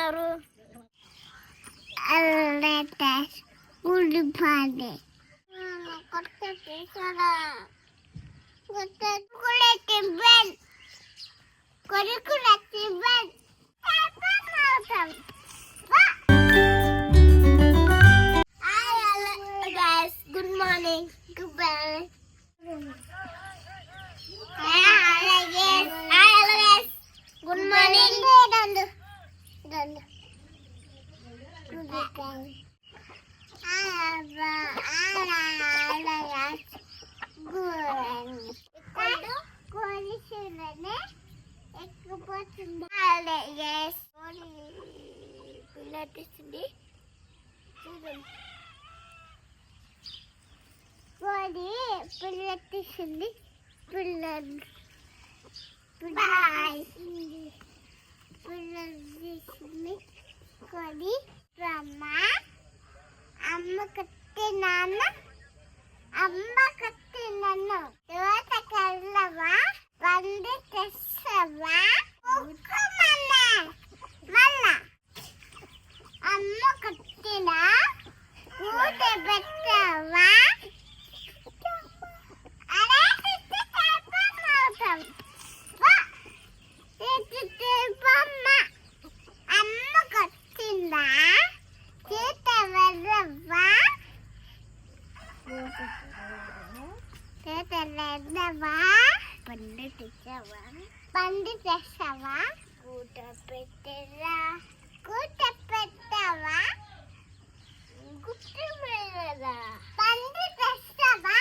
ఎవరు? ఉల్లిపాయలు కొత్త టీచరా కొత్త కూడా టిఫిన్ కొడుకుల tiffin good morning good morning good morning ఎక్కిపోతుంది పిల్లటిస్తుంది చూడండి కోడి పిల్లటిస్తుంది పిల్లలు పిల్లలు కోడి అమ్మ అమ్మ కట్టి నాన్న అమ్మ కట్టి నన్ను యువత కళ్ళవా బండి తెచ్చవా మళ్ళా అమ్మ కట్టిన ఊట పెట్టవా అమ్మ కట్టిందా చేత వెళ్ళవా చేత వెళ్ళవా పండు తెచ్చావా పండు తెచ్చావా కూట పెట్టరా కూట పెట్టావా గుట్టు వెళ్ళరా పండు తెచ్చావా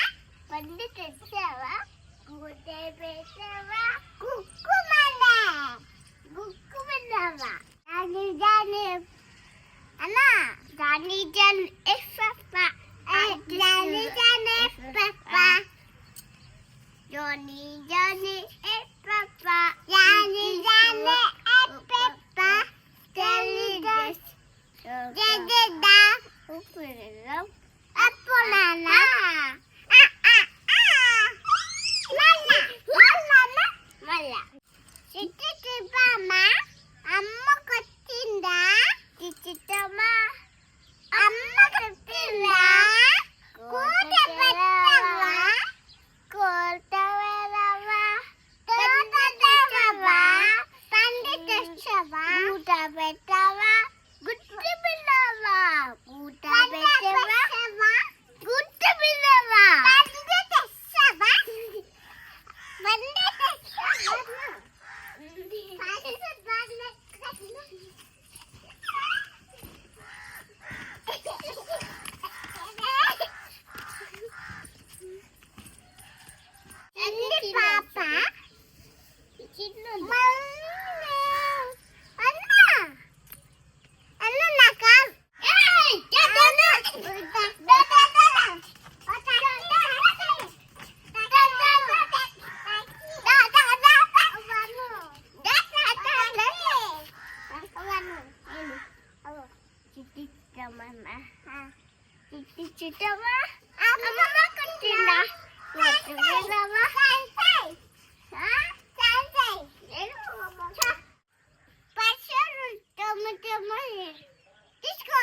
పండు తెచ్చావా కూట పెట్టావా గుక్కుమన్నావా జాని జాని అన్నా జాని జాని ఎఫ్ఎఫ్ఆ జాని జాని ఎఫ్ఎఫ్ఆ జాని జాని ఎఫ్ఎఫ్ఆ జాని జాని ఎఫ్ఎఫ్ఆ టెలిడస్ జెజెడా ఉప్పురం అప్పులానా మళ్ళా చిట్టమ్మా అమ్మ కొట్టిందా చిట్టమ్మా అమ్మ కొట్టిందా కూట పెట్టవా కూట వెళ్ళవా తోట తెచ్చవా పండు తెచ్చవా కూట పెట్టవా గుట్టు పిల్లవా కూట పెట్టవా గుట్టు పిల్లవా పండు తెచ్చవా పండు తెచ్చవా పాప చిట్టమ్మా అమ్మ కొట్టిందా తీసుకో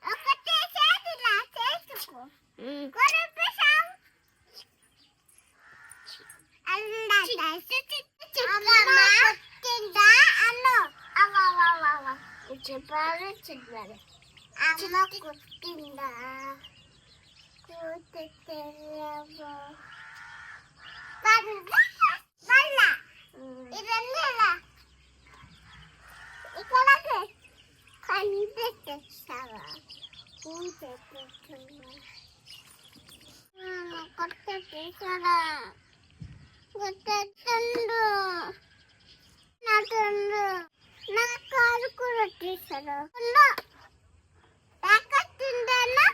ఒకటే చేతిలా చేసుకో చెప్పాలి చెప్పాలి అమ్మ కొట్టిందా ఇదన్నీ ఇక్కడ కనిపెట్టేస్తావా కొత్త టీచరా కొత్త తండ్రు నా తండ్రు నా కారు కూడా టీచరు తాకట్టిందన్నా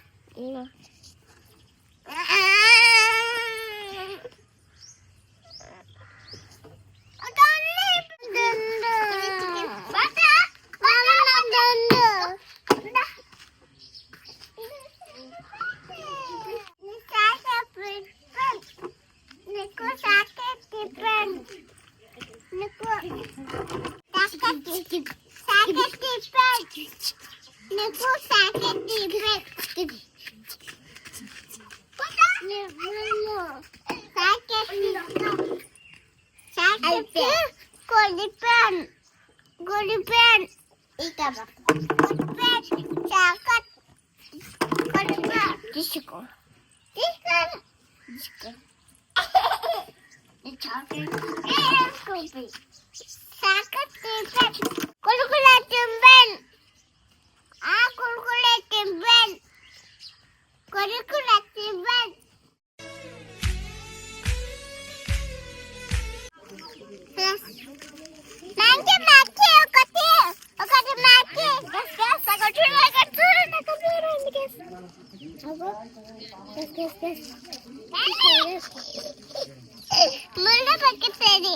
నీకు కొడిపాన్ కొడిపాన్ ఇక చాకట్ కొడిపాన్ తీసుకో తీసుకో చాకట్ చాకట్ కురుకులే తింబెన్ ఆ కురుకులే తింబెన్ కురుకులే తింబెన్ మంచి మాకి ఒకటి ఒకటి మాకి గస్ గస్ ఒకటి నాకు చూడండి గస్ అగో గస్ గస్ గస్ ముళ్ళ పక్కతేది